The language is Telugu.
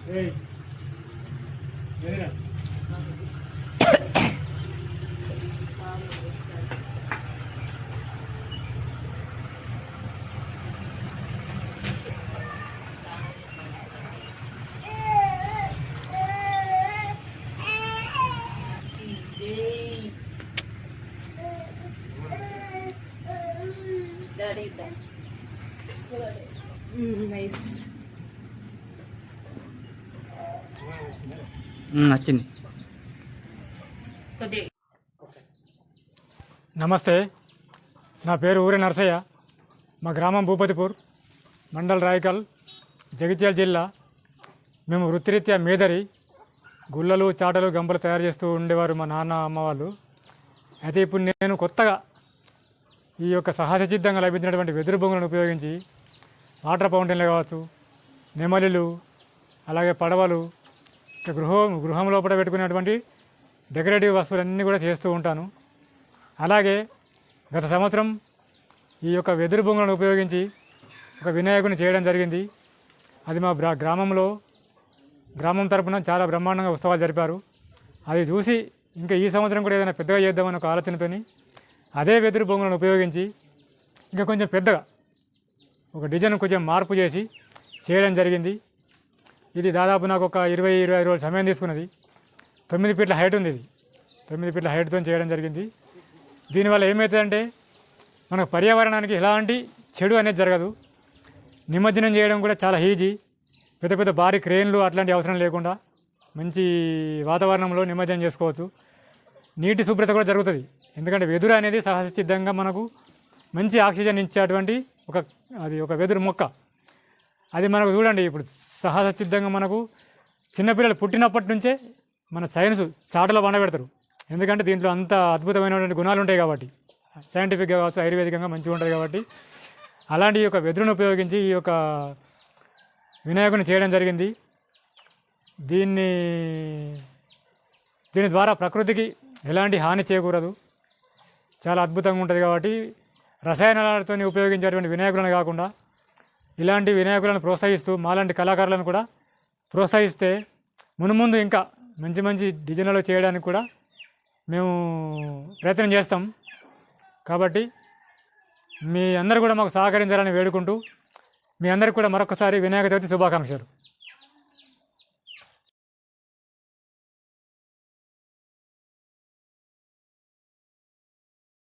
Hey, nice. నచ్చింది. నమస్తే, నా పేరు ఊరి నరసయ్య. మా గ్రామం భూపతిపూర్, మండల్ రాయకల్, జగిత్యాల జిల్లా. మేము వృత్తిరీత్యా మేదరి, గుళ్ళలు చాటలు గంపలు తయారు చేస్తూ ఉండేవారు మా నాన్న అమ్మ వాళ్ళు. అయితే ఇప్పుడు నేను కొత్తగా ఈ యొక్క సహజసిద్ధంగా లభించినటువంటి వెదురు బొంగులను ఉపయోగించి వాటర్ ఫౌంటైన్లు కావచ్చు, నెమలిలు, అలాగే పడవలు, గృహం లోపల పెట్టుకునేటువంటి డెకరేటివ్ వస్తువులన్నీ కూడా చేస్తూ ఉంటాను. అలాగే గత సంవత్సరం ఈ యొక్క వెదురు బొంగులను ఉపయోగించి ఒక వినాయకుని చేయడం జరిగింది. అది మా గ్రామం తరపున చాలా బ్రహ్మాండంగా ఉత్సవాలు జరిపారు. అది చూసి ఇంకా ఈ సంవత్సరం కూడా ఏదైనా పెద్దగా చేద్దామని ఒక ఆలోచనతో అదే వెదురు బొంగులను ఉపయోగించి ఇంకా కొంచెం పెద్దగా ఒక డిజైన్ కొంచెం మార్పు చేసి చేయడం జరిగింది. ఇది దాదాపు నాకు ఒక 20 రోజుల సమయం తీసుకున్నది. 9 ఫీట్ల హైట్ ఉంది. ఇది 9 ఫీట్ల హైట్తో చేయడం జరిగింది. దీనివల్ల ఏమవుతుందంటే మనకు పర్యావరణానికి ఎలాంటి చెడు అనేది జరగదు. నిమజ్జనం చేయడం కూడా చాలా ఈజీ. పెద్ద పెద్ద భారీ క్రేన్లు అట్లాంటి అవసరం లేకుండా మంచి వాతావరణంలో నిమజ్జనం చేసుకోవచ్చు. నీటి శుభ్రత కూడా జరుగుతుంది. ఎందుకంటే వెదురు అనేది సహజసిద్ధంగా మనకు మంచి ఆక్సిజన్ ఇచ్చేటువంటి ఒక వెదురు మొక్క. అది మనకు చూడండి, ఇప్పుడు సహజసిద్ధంగా మనకు చిన్నపిల్లలు పుట్టినప్పటి నుంచే మన సైన్స్ చాటలో పండబెడతారు. ఎందుకంటే దీంట్లో అంత అద్భుతమైనటువంటి గుణాలు ఉంటాయి కాబట్టి, సైంటిఫిక్గా కావచ్చు, ఆయుర్వేదికంగా మంచిగా ఉంటుంది కాబట్టి అలాంటి ఈ యొక్క వెదురును ఉపయోగించి ఈ యొక్క వినాయకుని చేయడం జరిగింది. దీని ద్వారా ప్రకృతికి ఎలాంటి హాని చేకూరదు. చాలా అద్భుతంగా ఉంటుంది కాబట్టి రసాయనాలతో ఉపయోగించేటువంటి వినాయకులను కాకుండా ఇలాంటి వినాయకులను ప్రోత్సహిస్తూ మాలాంటి కళాకారులను కూడా ప్రోత్సహిస్తే మునుముందు ఇంకా మంచి మంచి డిజైన్లలో చేయడానికి కూడా మేము ప్రయత్నం చేస్తాం. కాబట్టి మీ అందరూ కూడా మాకు సహకరించాలని వేడుకుంటూ మీ అందరికీ కూడా మరొకసారి వినాయక చవితి శుభాకాంక్షలు.